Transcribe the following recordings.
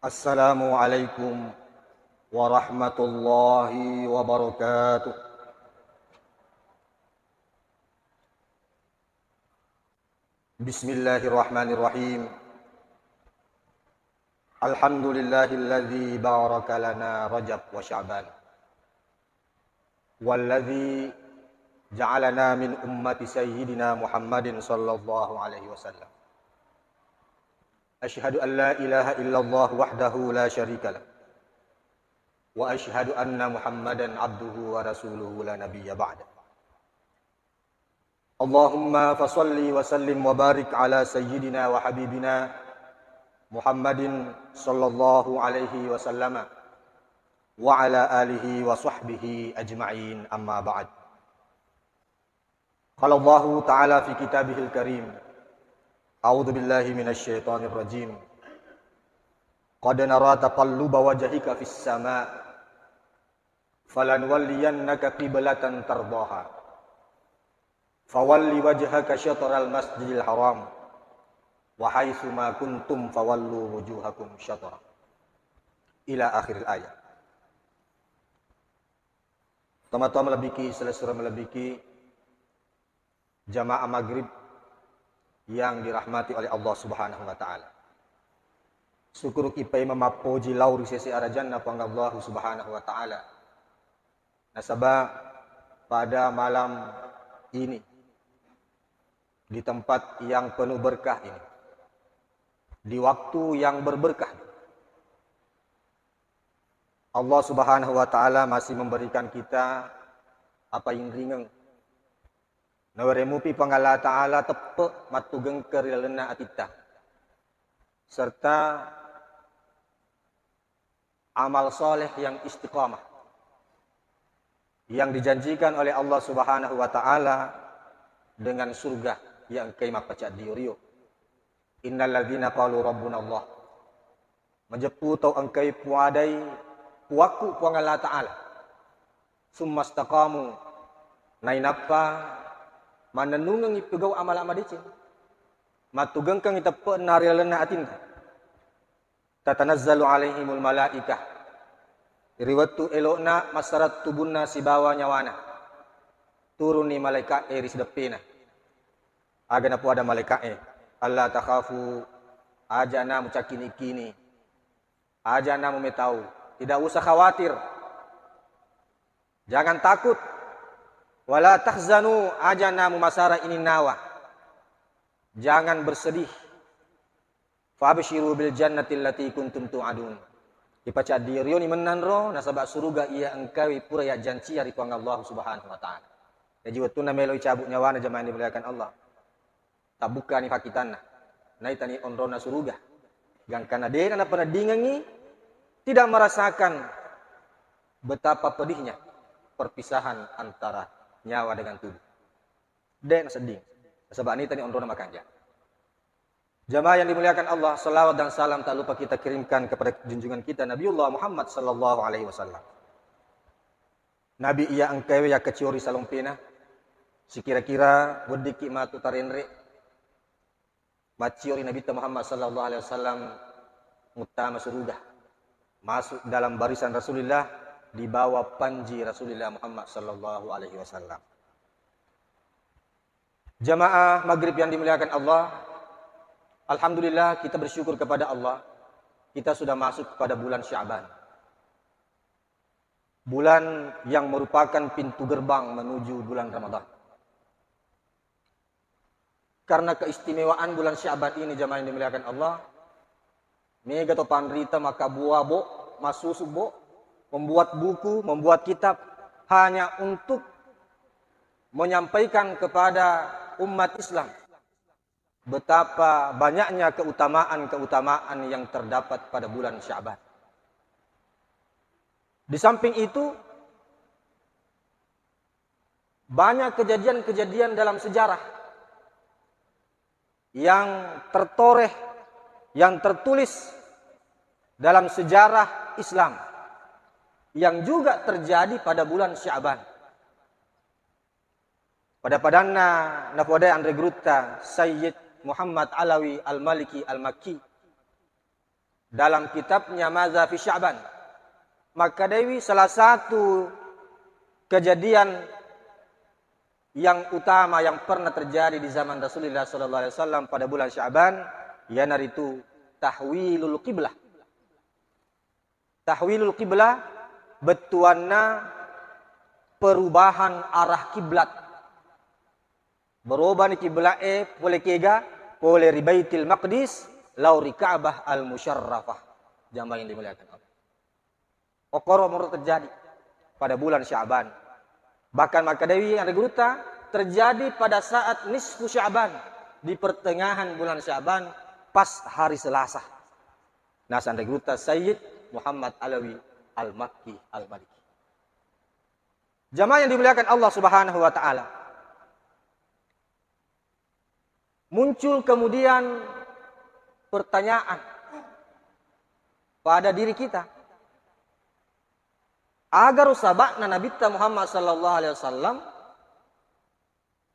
Assalamualaikum warahmatullahi wabarakatuh. Bismillahirrahmanirrahim. Alhamdulillahilladzi baraka lana Rajab wa Sya'ban. Walladzi ja'alana min ummati sayyidina Muhammadin sallallahu alaihi wasallam. Asyhadu an la ilaha illallah wahdahu la syarikalah. Wa asyhadu anna Muhammadan abduhu wa rasuluhu la nabiyya ba'da. Allahumma fasalli wa sallim wa barik ala sayyidina wa habibina Muhammadin sallallahu alaihi wasallam wa ala alihi wa sahbihi ajma'in, amma ba'd. Qala Allah ta'ala fi kitabihil karim, a'udzu billahi minasy syaithanir rajim. Qad nara taqalluba wajhika fis sama' falanwalliyannaka qiblatan tardaha fawalli wajhaka syatral masjidil haram wa haitsu ma kuntum fawallu wujuhakum syatra, ila akhiril ayat. Teman-teman melebiki selesai melebiki jamaah maghrib yang dirahmati oleh Allah Subhanahu wa taala. Syukur kipai memapuji lauri sesi arajanna pang Allah Subhanahu wa taala. Nasabah pada malam ini di tempat yang penuh berkah ini, di waktu yang berberkah, Allah Subhanahu wa taala masih memberikan kita apa yang ringan. Nawaremupi pangala taala tepe matugeng kerilena atita, serta amal soleh yang istiqamah yang dijanjikan oleh Allah Subhanahu wa taala dengan surga yang kaimah pacak diurio. Innal ladzina qalu rabbuna Allah, majepu tau angkai puadai puaku pangala taala summa istaqamu nainapa manenungang ipegau amal-amal dicin matugeng kang itepe narilena atinta tatanazzalu alaihimul malaikah riwatu elokna masarat tubunna sibawa nyawana turuni malaikat ris depena agana pu ada malaikat Allah takhafu ajana mucakini-kini ajana memetau, tidak usah khawatir, jangan takut. Wala tahzanu ajana mumasara ini nawa, jangan bersedih. Fabshiru bil jannati allati kuntum tu'adun, dipaca diriyo ni menanro nasabak suruga ia engkawi pura ya janji dari pang Allah Subhanahu wa taala. Jadi waktu na melo cabuk nyawana jamaah dimuliakan Allah, tabuka ni fakitanna naitani onrona suruga gang kana de na pernah dingangi tidak merasakan betapa pedihnya perpisahan antara nyawa dengan tubuh. Den sedih. Sebab ini tadi onrona makanja. Jamaah yang dimuliakan Allah, salawat dan salam tak lupa kita kirimkan kepada junjungan kita Nabiullah Muhammad sallallahu alaihi wasallam. Nabi ia engkau ya keciori salompena. Sekira-kira wediki matu tarenre. Maciori Nabi Muhammad sallallahu alaihi wasallam utama surga. Masuk dalam barisan Rasulullah, di bawah panji Rasulullah Muhammad sallallahu alaihi wasallam. Jamaah maghrib yang dimuliakan Allah, alhamdulillah kita bersyukur kepada Allah, kita sudah masuk kepada bulan Sya'ban. Bulan yang merupakan pintu gerbang menuju bulan Ramadan. Karena keistimewaan bulan Sya'ban ini jamaah yang dimuliakan Allah, mega to panrita maka buah bo, masusu bo, membuat buku, membuat kitab hanya untuk menyampaikan kepada umat Islam betapa banyaknya keutamaan-keutamaan yang terdapat pada bulan Sya'ban. Di samping itu, banyak kejadian-kejadian dalam sejarah yang tertoreh, yang tertulis dalam sejarah Islam yang juga terjadi pada bulan Sya'ban. Pada padanna napoda Andre Gruta Sayyid Muhammad Alawi Al-Maliki Al-Makki dalam kitabnya Madza fi Sya'ban. Maka Dewi salah satu kejadian yang utama yang pernah terjadi di zaman Rasulullah sallallahu alaihi wasallam pada bulan Sya'ban, yana itu tahwilul qiblah. Tahwilul qiblah betuanna perubahan arah kiblat. Berubah ni kiblat boleh kega, boleh ribaitil maqdis, lauri Ka'bah al-musyarrafah. Jamaah yang dimuliakan Allah. Okoro murah terjadi pada bulan Sya'ban. Bahkan maka Dewi yang Reguruta terjadi pada saat nisfu Sya'ban, di pertengahan bulan Sya'ban, pas hari Selasa. Nasan Reguruta Sayyid Muhammad Alawi Al-Makki Al-Maliki. Jamaah yang dimuliakan Allah Subhanahu wa taala. Muncul kemudian pertanyaan pada diri kita. Agar sabakna Nabi Muhammad sallallahu alaihi wasallam,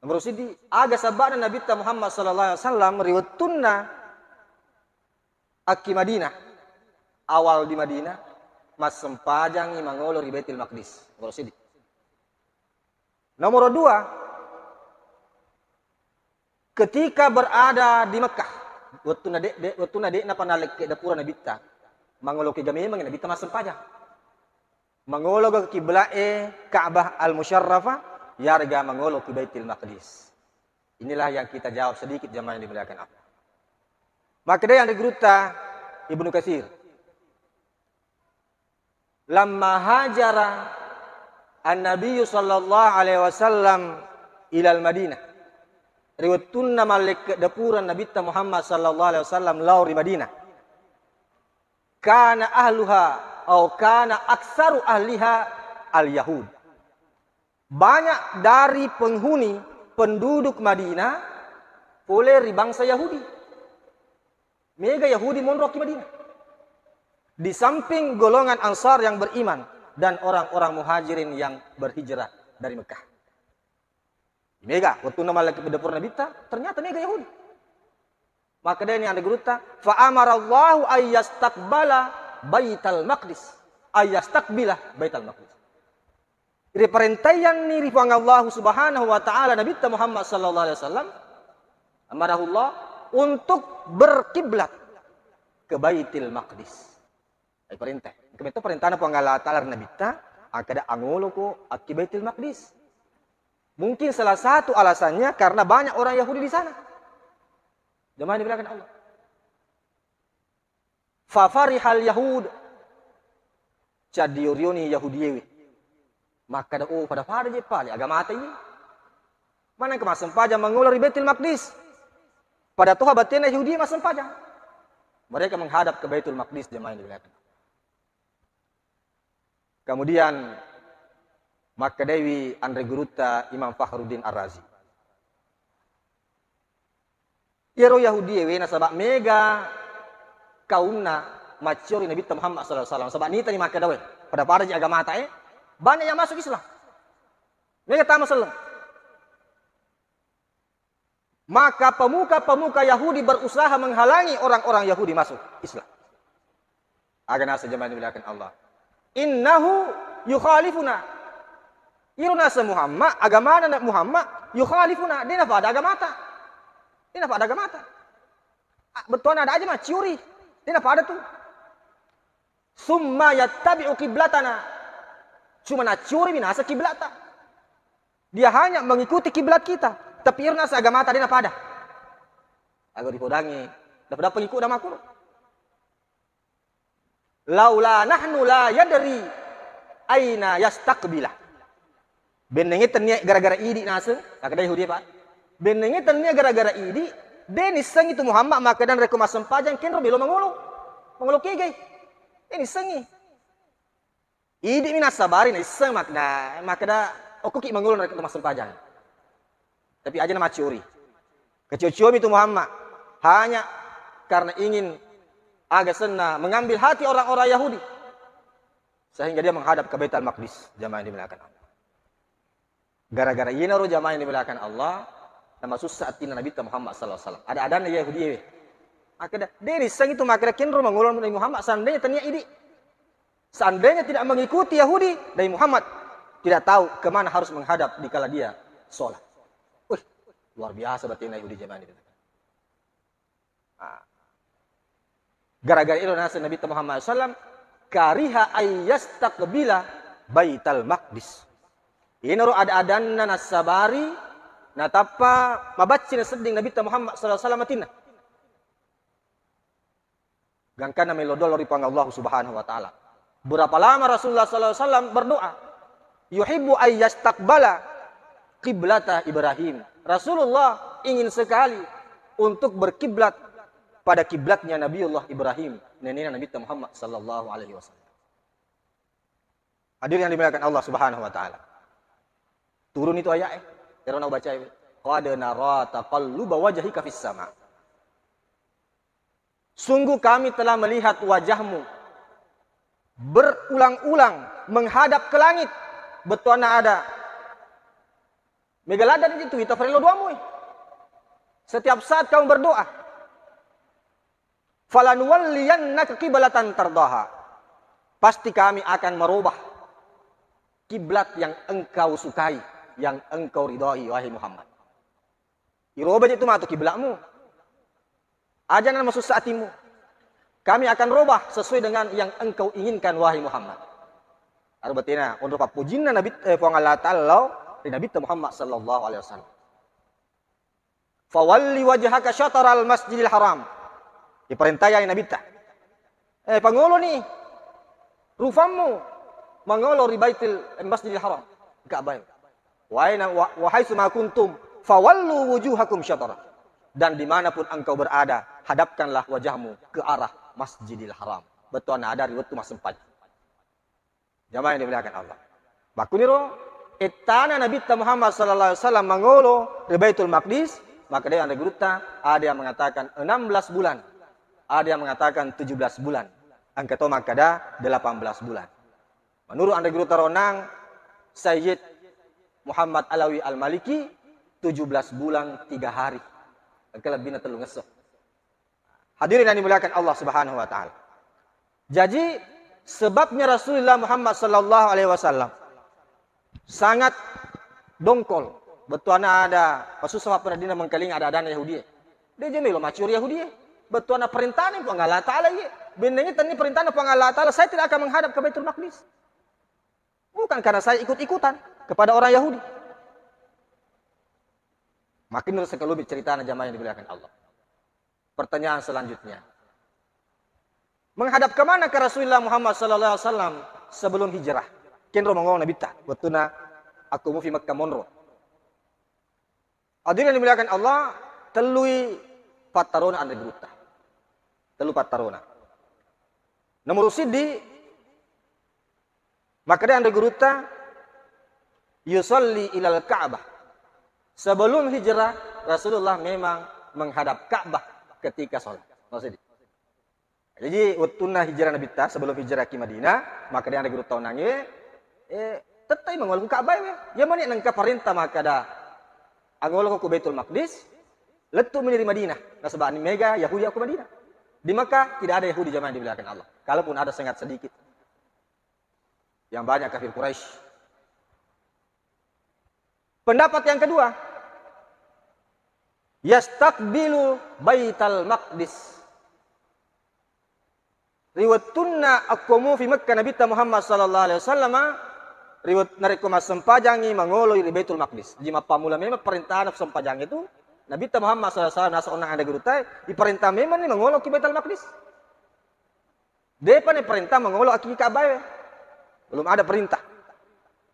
nomor sidi aga sabakna Nabi Muhammad sallallahu alaihi wasallam riwatunna aki Madinah, awal di Madinah mas sempajang mangolo di Baitul Maqdis. Nomor sidi. Nomor dua, ketika berada di Mekah, waktu na na panalik ke dapura Nabi mangolo ke gamay Nabi mas sempajang. Mangolo ke kiblat Ka'bah al-Musyarrafah, yarga mangolo ke Baitul Maqdis. Inilah yang kita jawab sedikit jamaah yang dimuliakan Allah. Maka dia yang digeruta Ibnu Katsir. Lamma hajara an-Nabi sallallahu alaihi wasallam ila al-Madinah. Riwayatun malik dapuran Nabi Muhammad sallallahu alaihi wasallam lauri Madinah. Kana ahluha atau kana aksaru ahliha al-Yahud. Banyak dari penghuni penduduk Madinah oleh bangsa Yahudi. Mega Yahudi mondok di Madinah. Di samping golongan Ansar yang beriman dan orang-orang Muhajirin yang berhijrah dari Mekah. Mega waktu nama lagi dapur Nabi ternyata mega Yahudi. Maka dia ini ada geruta, fa amarallahu ayyastaqbala Baitul Maqdis, ayastakbilah Baitul Maqdis. Ini perintaian ni rifang Allah Subhanahu wa taala Nabi Muhammad sallallahu alaihi wasallam amarahullah untuk berkiblat ke Baitul Maqdis. Ay perintah. Kemito perintah na pangala taala Nabi ta akada angulo ko at Baitul Maqdis. Mungkin salah satu alasannya karena banyak orang Yahudi di sana. Jemaah dimuliakan Allah. Fafarihal Yahud cadiorioni Yahudiyewi. Maka da pada je pali agama ata ini. Mana kemasem pajang mengulur Baitul Maqdis. Pada toha batina Yahudi masem pajang. Mereka menghadap ke Baitul Maqdis jemaah yang dimuliakan. Kemudian maka Dewi Andre Guruta Imam Fakhruddin Ar-Razi. Yero Yahudiyewi nasabak mega kaumna maciori Nabi Muhammad sallallahu alaihi wasallam. Sebab ni tadi maka dawe pada para agama ta banyak yang masuk Islam. Mereka tak Muslim. Maka pemuka-pemuka Yahudi berusaha menghalangi orang-orang Yahudi masuk Islam. Agar nasa jemaah dimuliakan Allah. Innahu yukhalifuna. Iruna Muhammad agama Nabi Muhammad yukhalifuna. Dia apa ada agama ta? Dia apa ada agama ta? Betul ada aja mah ciuri. Dia apa ada tuh? Summa yattabi'u qiblatana. Cuma nak curi binasa kiblata. Dia hanya mengikuti kiblat kita. Tapi irna agama tadi apa ada? Agar dipodangi. Dapat pengikut dah makul. Laula nahnu la yadri aina yastaqbilah. Benengi tanya gara-gara idi nasa. Kakak Yahudi apa? Benengi tanya gara-gara idi. Deni sang itu Muhammad maka dan rekomah sempajang kenro bilo mengulu kigay. Ini sengi. Idi mina sabari na isang makna da okuki mengulu rekomah sempajang. Tapi aja nama curi. Kecium itu Muhammad hanya karena ingin agak senang mengambil hati orang-orang Yahudi sehingga dia menghadap ke Baitul Maqdis. Jamaah yang dimuliakan Allah. Gara-gara ini naruh jamaah yang dimuliakan Allah. Nama susah atina Nabi Muhammad sallallahu alaihi wasallam. Ada Yahudi. Akhirnya dari sang itu makanya kinro mengulur Nabi Muhammad seandainya tanya ini. Seandainya tidak mengikuti Yahudi dari Muhammad, tidak tahu kemana harus menghadap dikala dia sholat. Wih, luar biasa berarti Yahudi zaman itu. Nah, gara-gara itu Nabi Muhammad SAW kariha ayyastaqbila Baital Maqdis. Ini ada adanna nasabari natapa mabacin seding Nabi Muhammad SAW matina. Gangkana melodol ripang Allah Subhanahu wa taala. Berapa lama Rasulullah SAW berdoa? Yuhibbu ayyastaqbala qiblata Ibrahim. Rasulullah ingin sekali untuk berkiblat pada kiblatnya Nabiullah Ibrahim, neneknya Nabi Muhammad sallallahu alaihi wasallam. Hadirin yang dimuliakan Allah Subhanahu wa taala. Turun itu ayat Kira nak baca qad nara taqalluba wajhika fis sama. Sungguh kami telah melihat wajahmu berulang-ulang menghadap ke langit. Betul ada megaladan itu kita farelo doamu. Setiap saat kamu berdoa, falanuwalliyannaka qiblatan tardaha. Pasti kami akan merubah kiblat yang engkau sukai, yang engkau ridhai wahai Muhammad. Irubah itu mah kiblatmu. Ajaran masuk saatimu. Kami akan rubah sesuai dengan yang engkau inginkan wahai Muhammad. Arbatina untuk papujinna Nabi Allah Ta'ala di Nabi Muhammad sallallahu alaihi wasallam. Fawalli wajhaka syataral Masjidil Haram. Diperintah ya Nabi ta. Pangulo nih. Rufamu mangolo di Baitul Masjidil Haram. Ka'bah. Wahai suma kuntum fawallu wujuhakum syatara. Dan dimanapun engkau berada, hadapkanlah wajahmu ke arah Masjidil Haram. Betul ada riwayat tu sempat. Jamaah yang dimuliakan Allah. Bakuniro etana Nabi Muhammad sallallahu alaihi wasallam mangolo di Baitul Maqdis, maka dia ada guruta, ada yang mengatakan 16 bulan. Ada yang mengatakan 17 bulan. Angka to makada 18 bulan. Menurut anda guruta ronang Sayyid Muhammad Alawi Al-Maliki 17 bulan 3 hari. Kelebihnya telu ngesok. Hadirin yang dimuliakan Allah Subhanahu wa taala. Jadi sebabnya Rasulullah Muhammad sallallahu alaihi wasallam sangat dongkol. Betul ada Rasul sama pernah mengkeling ada Yahudi. Dia jadi lo macuri Yahudi. Betul ada perintah ni pun Allah taala ye. Benarnya tadi perintah pun Allah taala saya tidak akan menghadap ke Baitul Maqdis. Bukan karena saya ikut-ikutan kepada orang Yahudi. Makin terus sekelumit cerita jamaah yang dimuliakan Allah. Pertanyaan selanjutnya. Menghadap ke mana ke Rasulullah Muhammad sallallahu alaihi wasallam sebelum hijrah? Kenro mangong Nabi ta, betuna aku mu fi Makkah monro. Hadirin yang dimuliakan Allah, telui patarona ande gruta. Telu patarona. Nomor sidi maka dia ande gruta yusalli ilal Ka'bah. Sebelum hijrah, Rasulullah memang menghadap Ka'bah ketika sholat. Maksudnya. Jadi, waktu hijrah Nabi ta, sebelum hijrah ke Madinah, maka dia ada guru tahun nangis, tetap mengolok Ka'bah. Ya mana nangka perintah maka dah. Angolok ke Baitul Maqdis, letu menjadi Madinah. Nah, sebab ini mega Yahudi aku Madinah. Di Makkah tidak ada Yahudi zaman dibilangkan Allah. Kalaupun ada sangat sedikit. Yang banyak kafir Quraisy. Pendapat yang kedua, yastaqbilu Baital Maqdis. Riwayatuna akumu fi Makkah Nabi Muhammad sallallahu alaihi wasallam riwayat nariku sempajangi mangolo di Baitul Maqdis. Jima pamula memang perintah sempajang itu Nabi Muhammad sallallahu alaihi wasallam seorang ada gurutai diperintah memang ni mangolo ke Baitul Maqdis. Depa ni perintah mangolo ke Ka'bah. Belum ada perintah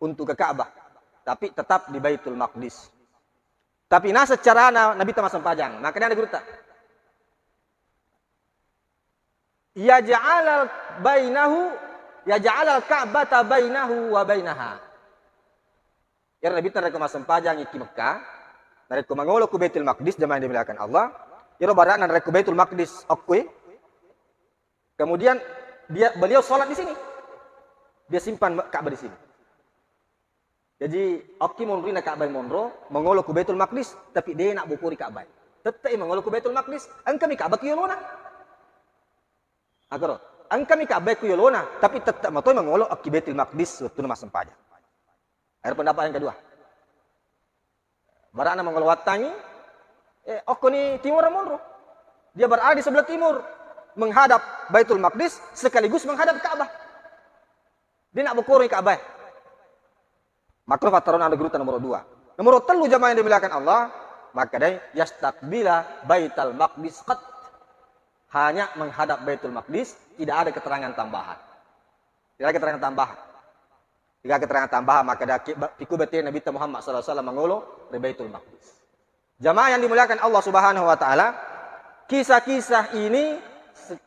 untuk ke Ka'bah. Tapi tetap di Baitul Maqdis. Tapi secara Nabi Muhammad sempajang. Makanya ada gurutai. Ya ja'alal Ka'bata bainahu wa bainaha. Ya Nabi Muhammad sempajang iki Mekah. Nareku mangolo ku Baitul Maqdis zaman dimuliakan Allah. Ya barak nareku Baitul Maqdis okwe. Kemudian beliau sholat di sini. Dia simpan Ka'bah di sini. Jadi okki monrina Ka'bah monro mangolo ku Baitul Maqdis tapi dia nak bukuri Ka'bah. Tetap mangolo ku Baitul Maqdis, angkami Ka'bah ku yolona. Agaro, angkami Ka'bah ku yolona, tapi tetap matoy mangolo ak Baitul Maqdis waktu nama sempaja. Ada pendapat yang kedua. Barana mangolo watangi, oko ni timur monro. Dia berada di sebelah timur, menghadap Baitul Maqdis sekaligus menghadap Ka'bah. Dia nak berkorong Ka'bah. Maka fataron anda gerutan nomor 2. Nomor 3 jamaah yang dimuliakan Allah, maka dia yastaqbila Baitul Maqdis qat. Hanya menghadap Baitul Maqdis, tidak ada keterangan tambahan. Tidak ada keterangan tambahan. Jika keterangan tambahan, maka dia fiku betul Nabi Muhammad SAW mengolo di Baitul Maqdis. Jamaah yang dimuliakan Allah Subhanahu wa taala, kisah-kisah ini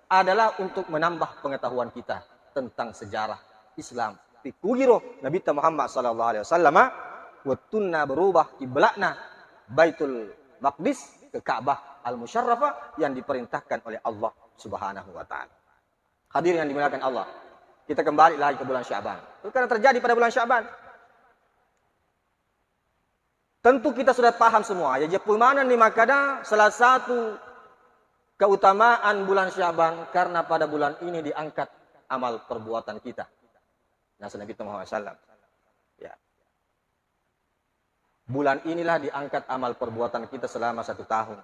adalah untuk menambah pengetahuan kita tentang sejarah Islam. Fikugiro Nabi Muhammad sallallahu alaihi wasallam wattunna berubah kiblatna Baitul Maqdis ke Ka'bah Al-Musyarrafah yang diperintahkan oleh Allah Subhanahu wa taala. Hadirin yang dimuliakan Allah, kita kembali lagi ke bulan Sya'ban. Itu karena terjadi pada bulan Sya'ban. Tentu kita sudah paham semua. Ya mana ni makada salah satu keutamaan bulan Sya'ban karena pada bulan ini diangkat amal perbuatan kita. Nah, Nabi Muhammad SAW. Ya. Bulan inilah diangkat amal perbuatan kita selama 1 tahun.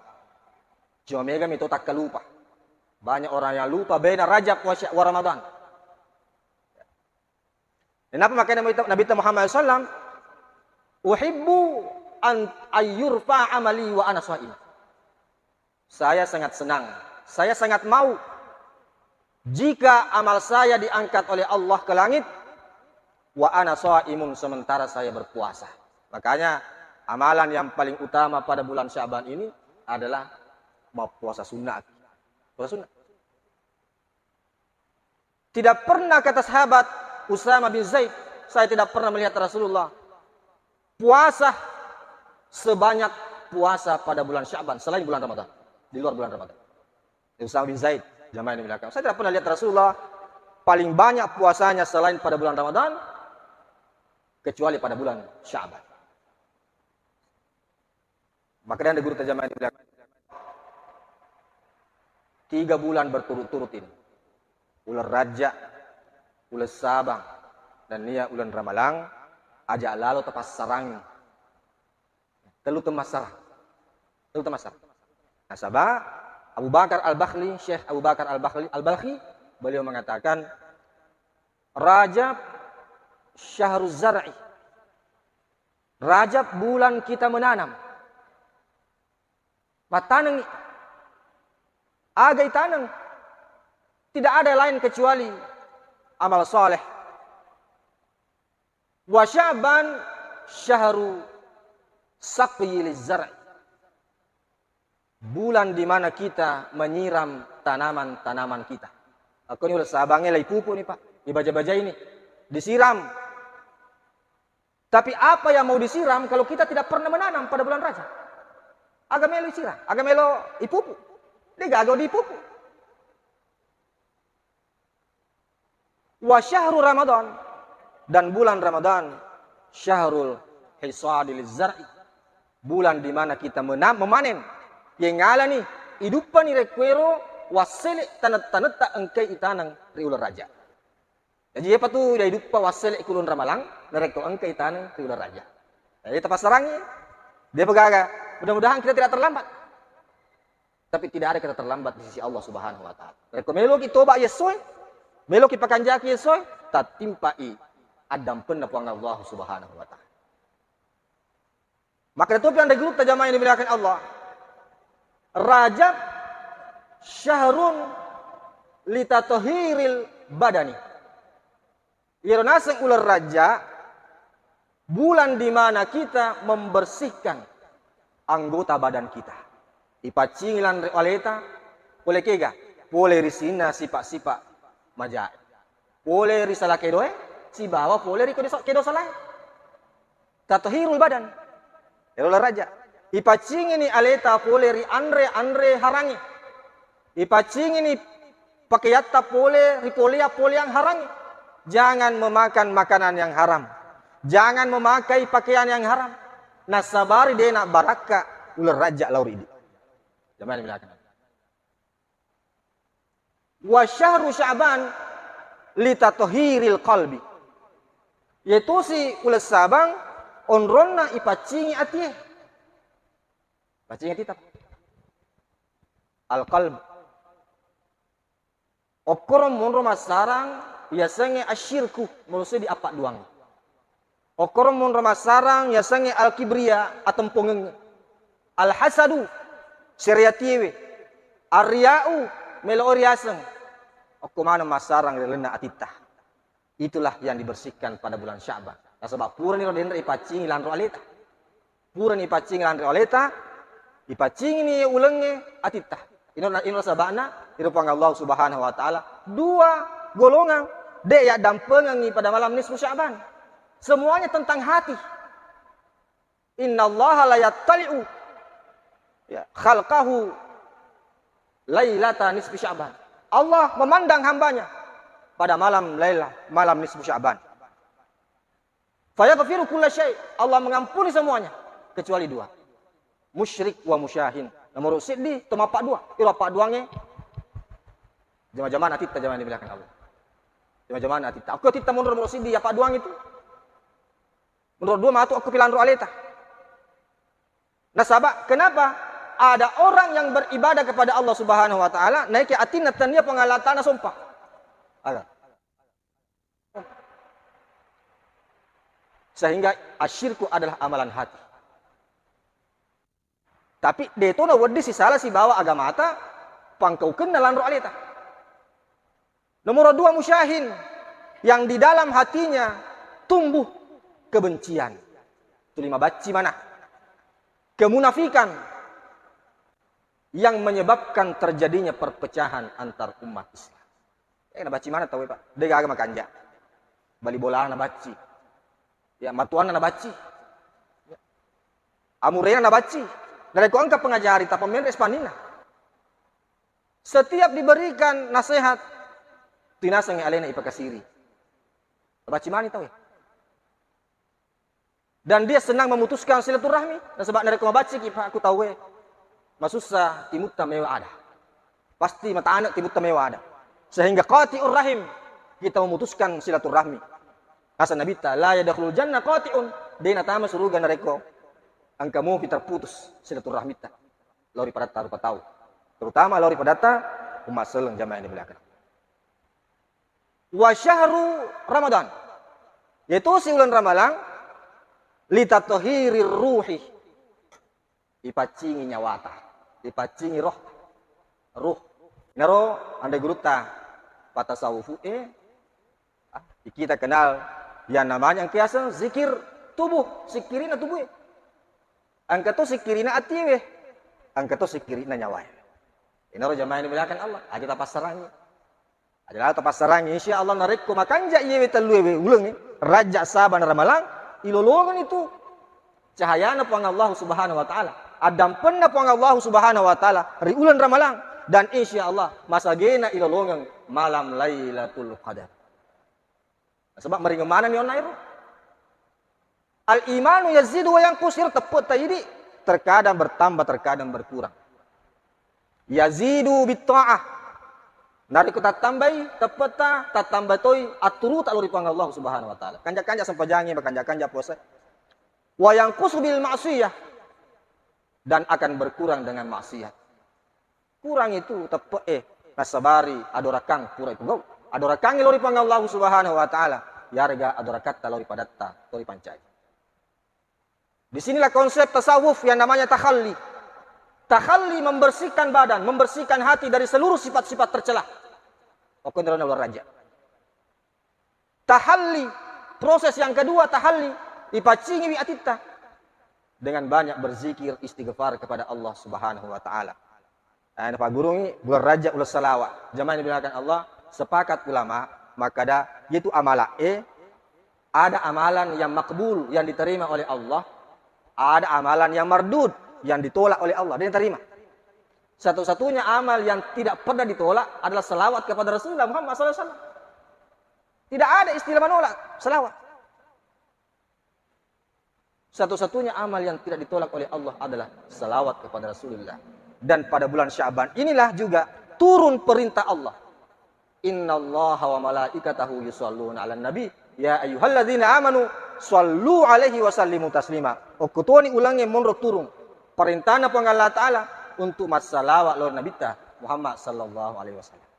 Cuma mega itu tak lupa. Banyak orang yang lupa beda Rajab wa Ramadan. Kenapa makanya Nabi Muhammad SAW? Uhibbu an ayyurfa amali wa ana sha'im. Saya sangat senang. Saya sangat mau jika amal saya diangkat oleh Allah ke langit. Wa ana sha'imun, sementara saya berpuasa. Makanya amalan yang paling utama pada bulan Sya'ban ini adalah puasa sunat. Puasa sunat. Tidak pernah kata sahabat Usama bin Zaid, saya tidak pernah melihat Rasulullah puasa sebanyak puasa pada bulan Sya'ban selain bulan Ramadan, di luar bulan Ramadan. Usama bin Zaid, jamaah yang dimuliakan. Saya tidak pernah lihat Rasulullah paling banyak puasanya selain pada bulan Ramadan kecuali pada bulan Sya'ban. Makanya ada guru terjemahan yang bilang 3 bulan berturut-turut ini. Ular Rajab, ular Sabang, dan nia ulan Ramalang, ajak lalu tepas sarang. Telu temasar. Nah, sabah Abu Bakar Al-Bakhli, Syekh Abu Bakar Al-Bakhli, beliau mengatakan Rajab Syahruz Zar'i. Rajab bulan kita menanam. Matanang ni. Agai tanang. Tidak ada lain kecuali amal soleh. Wa Sya'ban syahru saqyil zar'i. Bulan di mana kita menyiram tanaman-tanaman kita. Aku ni udah sabangnya lagi pupuk nih Pak. Di baja-baja ini. Disiram. Tapi apa yang mau disiram kalau kita tidak pernah menanam pada bulan Rajab? Agamelo disiram. Agamelo ipupuk. Dia gagal dipupuk. Wa syahrul Ramadan. Dan bulan Ramadan. Syahrul hisadil zar'i. Bulan di mana kita memanen. Yang ngala nih. Hidupan ni rekwero. Wasilik tanat-tanat tak engkai itanang riulah raja. Jadi apa tu dia hidup wasilik ikulun Ramalang. Nareko engkai itanang riulah raja. Jadi tepas sarangnya. Dia pegaga. Mudah-mudahan kita tidak terlambat. Tapi tidak ada kata terlambat di sisi Allah Subhanahu wa taala. Reko melo ki toba yesoy. Melo ki pakanjaki yesoy. Tatimpai adam penna puang Allah Subhanahu wa taala. Maka itu yang grup tajamah yang dimuliakan Allah. Rajab syahrun litatahhiril badani. Ironaseng ular raja bulan di mana kita membersihkan anggota badan kita. Ipacingilan waleta boleh kega, boleh risina sipak-sipak majai. Boleh risala kedoe, si bawa boleh kedo salah. Tatahhirul badan. Ular raja. Ipacingini aleta boleh ri andre harangi. Ipacingini pakaiata boleh ri polia yang harangi. Jangan memakan makanan yang haram. Jangan memakai pakaian yang haram. Nasabari dena baraka ular raja lauridi. Jamaah dimuliakan. Wa syahru Sya'ban litatohiril qalbi. Yaitu si ulas sabang onronna ipacingi atie. Pacingi titap. Al-qalb. Okorom monro masarang biasanya asyirku manusia di apa duang. Okorom monro masarang biasanya al-kibriya atempongeng. Al-hasadu seriatiwe. Ar-riya'u melo-oriaseng. Okomana masarang lena atitah. Itulah yang dibersihkan pada bulan Sya'ban. Nah, sebab pura ni rodendra ipacingi lanro aleta. Pura ni ipacingi lanro aleta, ipacingi ni ulenge atitah. Ino sabana irupang Allah Subhanahu wa taala dua golongan de ya dampengangi pada malam nisfu Sya'ban. Semuanya tentang hati. Innallaha la yattali'u ya khalqahu lailata nisfi Sya'ban. Allah memandang hambanya pada malam Lailah, malam nisfu Sya'ban. Fayaghfiru kulla syai'. Allah mengampuni semuanya kecuali dua. Musyrik wa musyahin. Nomor siddi toma pak dua. Iro pak duange. Jama-jama atita jama di belakang Allah. Jama-jama atita. Aku atita mundur nomor siddi ya pak duang itu. Menurut dua matu aku pilan ro aleta. Nah sahabat, kenapa? Ada orang yang beribadah kepada Allah Subhanahu wa taala naik ke atina tania pengalatana sumpah. Ada. Sehingga asyirku adalah amalan hati. Tapi dia itu na wedi si salah si bawa agama ta pangkau kenalan ro aleta. Nomor dua musyahin yang di dalam hatinya tumbuh kebencian. Itu lima baci mana? Kemunafikan yang menyebabkan terjadinya perpecahan antar umat Islam. Na baci mana tahu Pak? Dia agama kanja. Bali bola na baci. Ya matuan na baci. Ya. Amurena na baci. Dari ko angka pengajari ta pemimpin Espanina. Setiap diberikan nasihat tinasang alena ipakasiri. Baci mana tahu ya? Dan dia senang memutuskan silaturahmi. Dan sebab dari ko baci aku tahu masusah timut tamewa ada. Pasti mata anak timut tamewa ada. Sehingga qati'ur rahim kita memutuskan silaturahmi. Asa Nabi ta la yadkhulul jannah qati'un. Dena tama suruga nareko. Angkamu kita putus silaturahmi ta. Lori pada taruh tahu. Terutama lori pada ta umat seleng jamaah yang dimuliakan. Wa syahru Ramadan. Yaitu si bulan Ramadan litatohirir ruhi. Ipacingi nyawata. Ipacingi roh. Ruh. Naro andai guruta patasawufu kita kenal yang namanya yang kiasa zikir tubuh, zikirina tubuh. Angka tu zikirina atiwe. Angka tu zikirina nyawa. Ini ro jamaah yang dimuliakan Allah. Aja tapasarangi. Adalah tapasarangi insyaallah narikku makanja ieu teluwe uleung raja saban ramalang ilolongan itu cahayana pang Allah Subhanahu wa taala. Adam penna pang Allah Subhanahu wa taala ri ulan ramalang dan insyaallah masagena ilolongan malam Lailatul Qadar. Sebab meringan mana ni onair? Al-imanu yazidu wa yanqusir teput tayidi terkadang bertambah terkadang berkurang. Yazidu bitta'ah. Nari kita tambahi tepeta tak tambah toy aturu tak luri pang Allah Subhanahu wa taala. Kanja-kanja sampajangi bakanja-kanja puasa. Wa yanqusu bil ma'siyah dan akan berkurang dengan maksiat. Kurang itu tepe nasabari adorakang pura itu go. Adorakang lori pang Allah Subhanahu wa taala. Yarga adorakata lori padatta lori pancai. Di sinilah konsep tasawuf yang namanya takhalli. Takhalli membersihkan badan, membersihkan hati dari seluruh sifat-sifat tercela. Okondrana ular raja. Tahalli, proses yang kedua tahalli, ipacingi wi atita dengan banyak berzikir istighfar kepada Allah Subhanahu wa taala. Nah, Pak Guru ini bulan raja ulah salawat. Jamaah yang dibilangkan Allah, sepakat ulama, maka ada yaitu amala ada amalan yang makbul yang diterima oleh Allah, ada amalan yang mardud yang ditolak oleh Allah dan diterima. Satu-satunya amal yang tidak pernah ditolak adalah selawat kepada Rasulullah Muhammad SAW. Tidak ada istilah menolak selawat. Satu-satunya amal yang tidak ditolak oleh Allah adalah selawat kepada Rasulullah. Dan pada bulan Sya'ban inilah juga turun perintah Allah. Innallaha wa malaikatahu yusholluna 'alan nabi ya ayyuhalladzina amanu shallu 'alaihi wa sallimu taslima. Okutoni ulangi monro turun perintahna pang Allah Ta'ala untuk masalawat lor Nabi ta Muhammad sallallahu alaihi wasallam.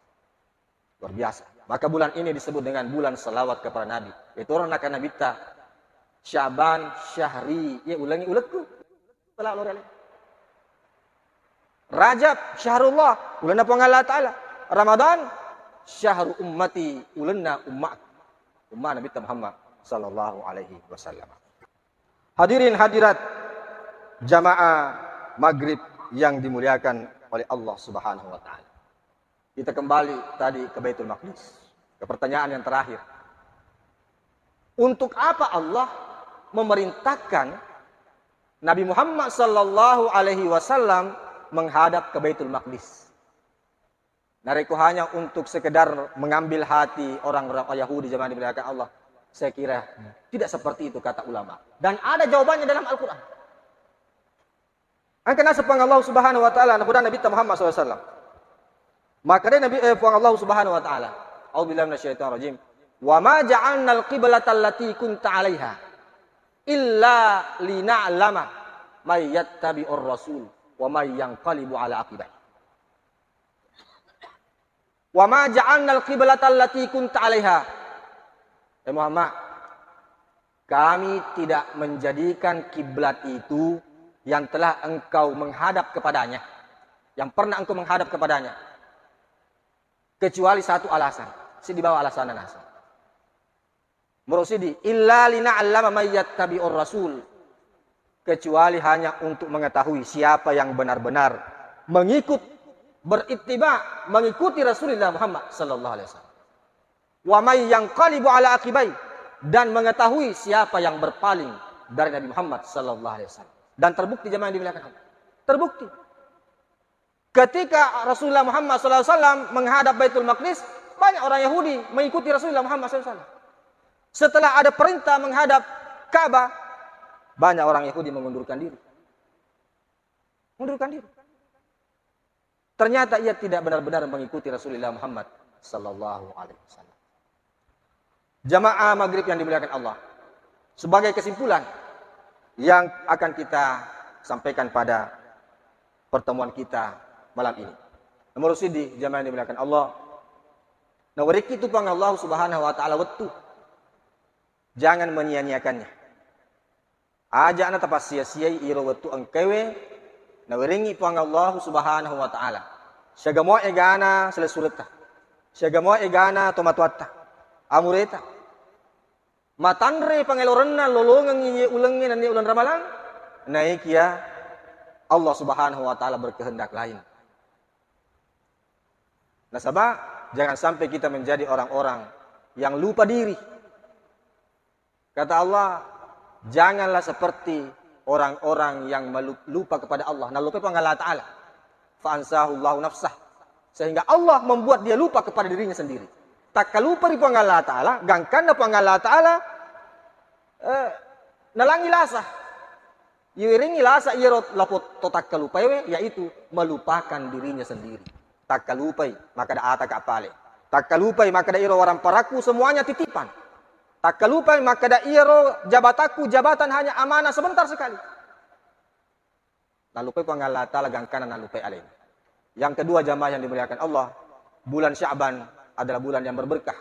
Luar biasa. Maka bulan ini disebut dengan bulan salawat kepada Nabi. Itu orang akan Nabi ta Sya'ban syahri. Ya ulangi uletku. Salawat lor alaihi. Rajab syahrullah ulanna pang Allah Ta'ala. Ramadan syahru ummati ulanna ummat Nabi Muhammad sallallahu alaihi wasallam. Hadirin hadirat jamaah maghrib yang dimuliakan oleh Allah Subhanahu wa taala. Kita kembali tadi ke Baitul Maqdis. Ke pertanyaan yang terakhir. Untuk apa Allah memerintahkan Nabi Muhammad sallallahu alaihi wasallam menghadap ke Baitul Maqdis? Nareko hanya untuk sekedar mengambil hati orang-orang Yahudi zaman dimuliakan Allah. Saya kira tidak seperti itu kata ulama. Dan ada jawabannya dalam Al-Quran. Angkana sepang Allah Subhanahu wa taala nabi Muhammad SAW. Maka dia Nabi Allah Subhanahu wa taala. A'udzubillahi minasyaitonir rajim. Wa ma ja'alna al-qiblata allati kunta 'alaiha illa lina'lama may yattabi'ur rasul wa may yanqalibu 'ala aqibai. Wa ma ja'alna al-qiblata allati kunta 'alaiha. Muhammad, kami tidak menjadikan kiblat itu yang telah engkau menghadap kepadanya, yang pernah engkau menghadap kepadanya, kecuali satu alasan. Di bawah alasan nasa. Murusidi illa lina'allama may yattabi'ur rasul, kecuali hanya untuk mengetahui siapa yang benar-benar mengikuti Rasulullah Muhammad sallallahu alaihi wasallam. Wa may yanqalibu ala aqibai, dan mengetahui siapa yang berpaling dari Nabi Muhammad sallallahu alaihi wasallam. Dan terbukti jemaah yang dimuliakan Allah. Terbukti. Ketika Rasulullah Muhammad sallallahu alaihi wasallam menghadap Baitul Maqdis, banyak orang Yahudi mengikuti Rasulullah Muhammad sallallahu alaihi wasallam. Setelah ada perintah menghadap Ka'bah, banyak orang Yahudi mengundurkan diri. Mengundurkan diri. Ternyata ia tidak benar-benar mengikuti Rasulullah Muhammad sallallahu alaihi wasallam. Jamaah maghrib yang dimuliakan Allah. Sebagai kesimpulan yang akan kita sampaikan pada pertemuan kita malam ini. Nomor sidi jamaah yang dimuliakan Allah. Nawariki itu pang Allah Subhanahu wa taala wetu. Jangan menyia-nyiakannya. Aja ana tapas sia-siai iro wetu engkewe nawaringi pang Allah Subhanahu wa taala. Syagamo egana selesureta. Syagamo egana tomatuatta. Amureta. Matandre pangelorenna lolongan ngiye ulengin dan ulan ramalan. Naik ya Allah Subhanahu wa taala berkehendak lain. Nasabah, jangan sampai kita menjadi orang-orang yang lupa diri. Kata Allah, janganlah seperti orang-orang yang lupa kepada Allah. Nah, lupa kepada Allah Ta'ala. Fa'ansahullahu nafsah. Sehingga Allah membuat dia lupa kepada dirinya sendiri. Tak lupa di Allah Ta'ala, gangkan na Allah Ta'ala, nalangi lasah. Iwiringi lasa irot lapot totak kalupai, yaitu melupakan dirinya sendiri. Tak kalupai, maka da ata kapale. Tak kalupai, maka da iro orang paraku semuanya titipan. Tak kalupai, maka da iro jabatan hanya amanah sebentar sekali. Nalupai Allah Ta'ala gangkanan nalupai alaih. Yang kedua jamaah yang dimuliakan Allah, bulan Sya'ban adalah bulan yang berberkah.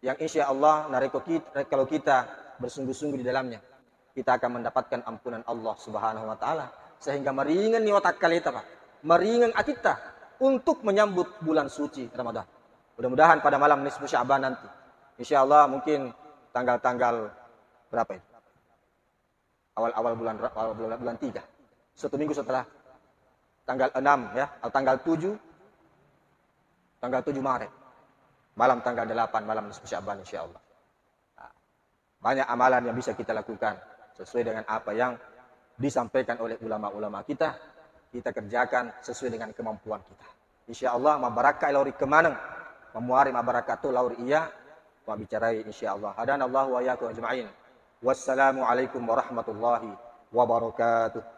Yang insya Allah kalau kita bersungguh-sungguh di dalamnya, kita akan mendapatkan ampunan Allah Subhanahu wa taala, sehingga meringan ni otak kalita Pak. Meringan atita untuk menyambut bulan suci Ramadan. Mudah-mudahan pada malam nisfu Sya'ban nanti, insya Allah mungkin tanggal-tanggal berapa itu? Awal bulan 3. Satu minggu setelah tanggal 6 ya, tanggal 7 Maret. Malam tanggal 8 malam nisfu Sya'ban insya Allah. Banyak amalan yang bisa kita lakukan sesuai dengan apa yang disampaikan oleh ulama-ulama kita. Kita kerjakan sesuai dengan kemampuan kita. Insya Allah mabarakah ilauri kemanang. Memuari mabarakatuh lauri iya. Wa bicarai insya Allah. Hadanallahu wa yakum ajma'in. Wassalamualaikum warahmatullahi wabarakatuh.